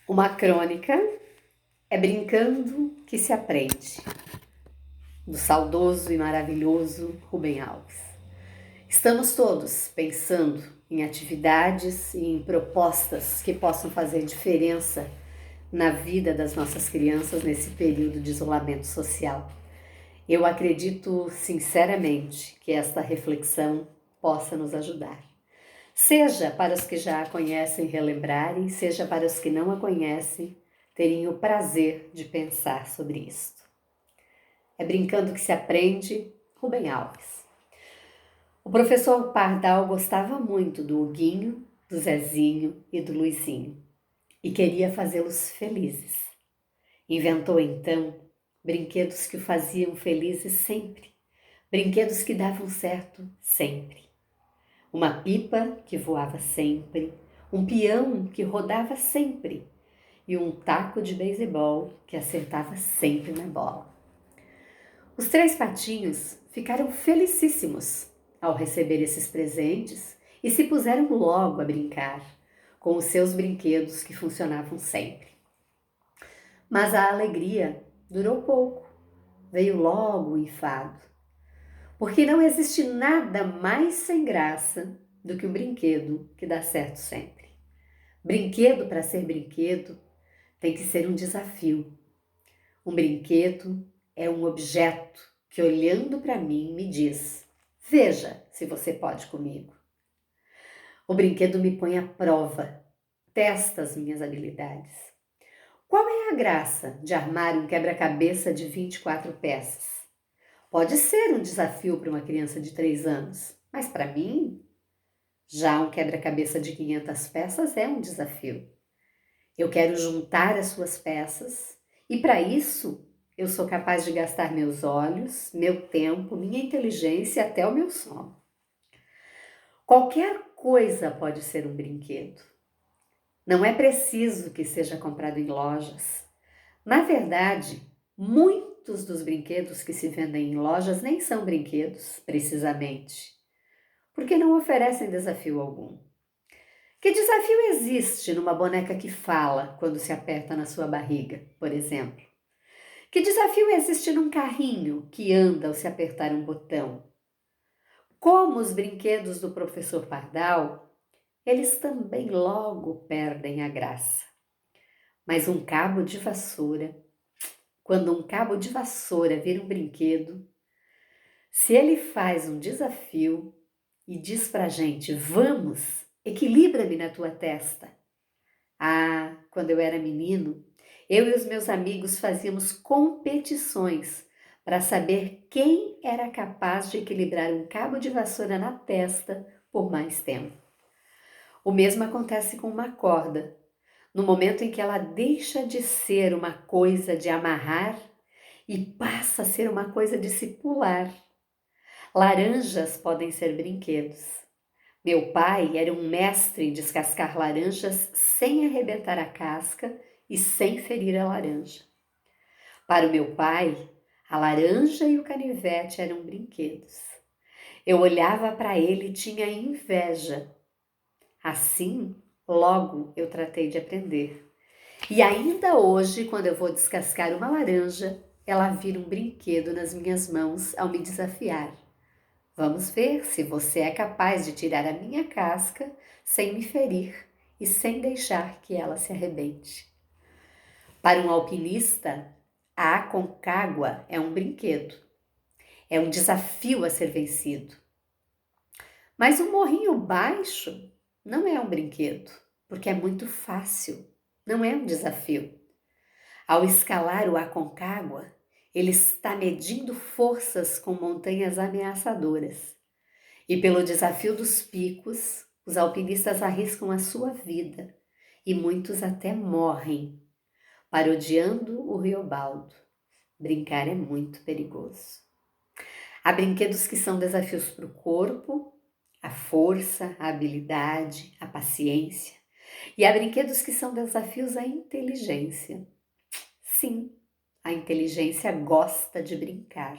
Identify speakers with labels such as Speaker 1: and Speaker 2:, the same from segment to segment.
Speaker 1: Uma crônica é brincando que se aprende, do saudoso e maravilhoso Rubem Alves. Estamos todos pensando em atividades e em propostas que possam fazer diferença na vida das nossas crianças nesse período de isolamento social. Eu acredito sinceramente que esta reflexão possa nos ajudar. Seja para os que já a conhecem relembrarem, seja para os que não a conhecem terem o prazer de pensar sobre isto. É brincando que se aprende, Rubem Alves. O professor Pardal gostava muito do Huguinho, do Zezinho e do Luizinho e queria fazê-los felizes. Inventou então brinquedos que o faziam felizes sempre, brinquedos que davam certo sempre. Uma pipa que voava sempre, um peão que rodava sempre e um taco de beisebol que acertava sempre na bola. Os três patinhos ficaram felicíssimos ao receber esses presentes e se puseram logo a brincar com os seus brinquedos que funcionavam sempre. Mas a alegria durou pouco, veio logo o enfado, porque não existe nada mais sem graça do que um brinquedo que dá certo sempre. Brinquedo, para ser brinquedo, tem que ser um desafio. Um brinquedo é um objeto que, olhando para mim, me diz: veja se você pode comigo. O brinquedo me põe à prova, testa as minhas habilidades. Qual é a graça de armar um quebra-cabeça de 24 peças? Pode ser um desafio para uma criança de 3 anos, mas para mim, já um quebra-cabeça de 500 peças é um desafio. Eu quero juntar as suas peças e, para isso, eu sou capaz de gastar meus olhos, meu tempo, minha inteligência e até o meu sono. Qualquer coisa pode ser um brinquedo. Não é preciso que seja comprado em lojas. Na verdade, muitos dos brinquedos que se vendem em lojas nem são brinquedos, precisamente, porque não oferecem desafio algum. Que desafio existe numa boneca que fala quando se aperta na sua barriga, por exemplo? Que desafio existe num carrinho que anda ao se apertar um botão? Como os brinquedos do professor Pardal, eles também logo perdem a graça. Mas um cabo de vassoura, quando um cabo de vassoura vira um brinquedo, se ele faz um desafio e diz pra gente: vamos, equilibra-me na tua testa. Ah, quando eu era menino, eu e os meus amigos fazíamos competições para saber quem era capaz de equilibrar um cabo de vassoura na testa por mais tempo. O mesmo acontece com uma corda. No momento em que ela deixa de ser uma coisa de amarrar e passa a ser uma coisa de se pular. Laranjas podem ser brinquedos. Meu pai era um mestre em descascar laranjas sem arrebentar a casca e sem ferir a laranja. Para o meu pai, a laranja e o canivete eram brinquedos. Eu olhava para ele e tinha inveja. Assim, logo eu tratei de aprender. E ainda hoje, quando eu vou descascar uma laranja, ela vira um brinquedo nas minhas mãos ao me desafiar. Vamos ver se você é capaz de tirar a minha casca sem me ferir e sem deixar que ela se arrebente. Para um alpinista, a Aconcagua é um brinquedo. É um desafio a ser vencido. Mas um morrinho baixo não é um brinquedo, porque é muito fácil. Não é um desafio. Ao escalar o Aconcagua, ele está medindo forças com montanhas ameaçadoras. E pelo desafio dos picos, os alpinistas arriscam a sua vida e muitos até morrem, parodiando o Riobaldo. Brincar é muito perigoso. Há brinquedos que são desafios para o corpo, a força, a habilidade, a paciência. E há brinquedos que são desafios à inteligência. Sim, a inteligência gosta de brincar.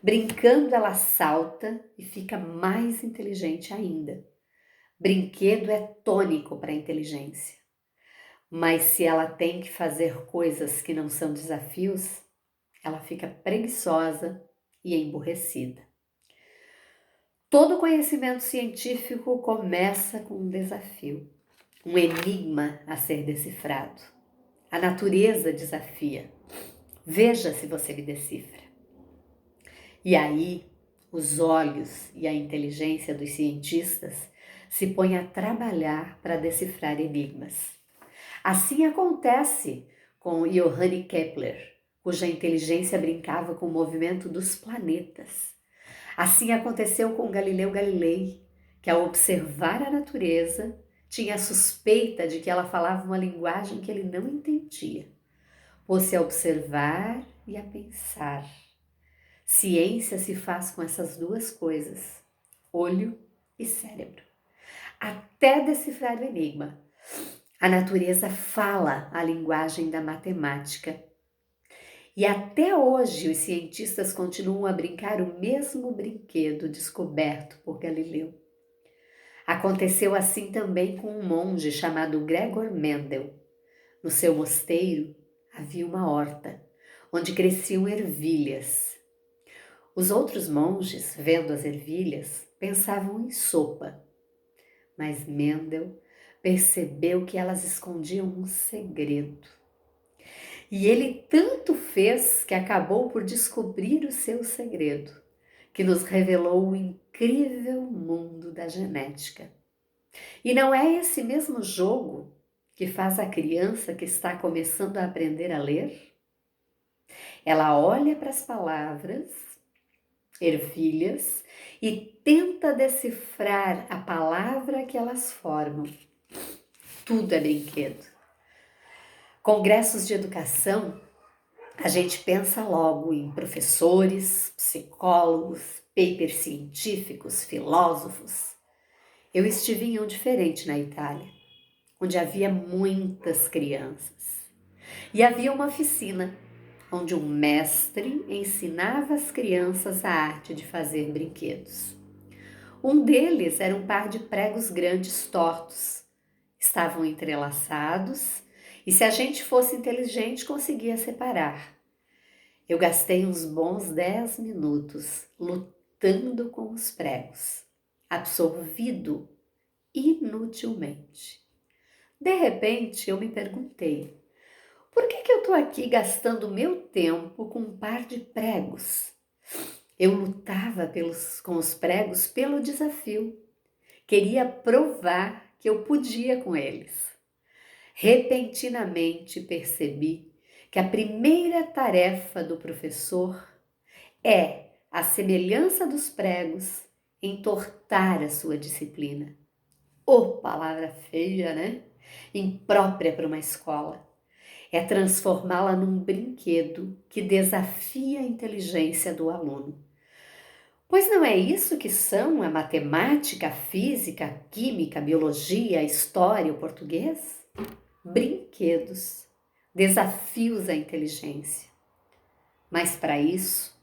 Speaker 1: Brincando, ela salta e fica mais inteligente ainda. Brinquedo é tônico para a inteligência. Mas se ela tem que fazer coisas que não são desafios, ela fica preguiçosa e emburrecida. Todo conhecimento científico começa com um desafio, um enigma a ser decifrado. A natureza desafia. Veja se você me decifra. E aí, os olhos e a inteligência dos cientistas se põem a trabalhar para decifrar enigmas. Assim acontece com Johann Kepler, cuja inteligência brincava com o movimento dos planetas. Assim aconteceu com Galileu Galilei, que ao observar a natureza, tinha a suspeita de que ela falava uma linguagem que ele não entendia. Pôs-se a observar e a pensar. Ciência se faz com essas duas coisas, olho e cérebro, até decifrar o enigma. A natureza fala a linguagem da matemática. E até hoje os cientistas continuam a brincar o mesmo brinquedo descoberto por Galileu. Aconteceu assim também com um monge chamado Gregor Mendel. No seu mosteiro havia uma horta, onde cresciam ervilhas. Os outros monges, vendo as ervilhas, pensavam em sopa. Mas Mendel percebeu que elas escondiam um segredo. E ele tanto fez que acabou por descobrir o seu segredo, que nos revelou o incrível mundo da genética. E não é esse mesmo jogo que faz a criança que está começando a aprender a ler? Ela olha para as palavras, ervilhas, e tenta decifrar a palavra que elas formam. Tudo é brinquedo. Congressos de educação, a gente pensa logo em professores, psicólogos, papers científicos, filósofos. Eu estive em um diferente na Itália, onde havia muitas crianças. E havia uma oficina, onde um mestre ensinava as crianças a arte de fazer brinquedos. Um deles era um par de pregos grandes tortos. Estavam entrelaçados e se a gente fosse inteligente conseguia separar. Eu gastei uns bons 10 minutos lutando com os pregos, absorvido inutilmente. De repente eu me perguntei, por que eu estou aqui gastando meu tempo com um par de pregos? Eu lutava com os pregos pelo desafio. Queria provar que eu podia com eles. Repentinamente percebi que a primeira tarefa do professor é, à semelhança dos pregos, entortar a sua disciplina. Oh, palavra feia, né? Imprópria para uma escola. É transformá-la num brinquedo que desafia a inteligência do aluno. Pois não é isso que são a matemática, a física, a química, a biologia, a história, o português? Brinquedos, desafios à inteligência. Mas para isso,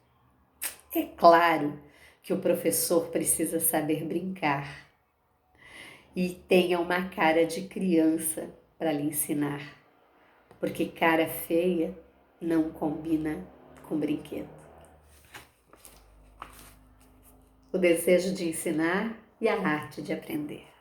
Speaker 1: é claro que o professor precisa saber brincar e tenha uma cara de criança para lhe ensinar, porque cara feia não combina com brinquedo. O desejo de ensinar e a arte de aprender.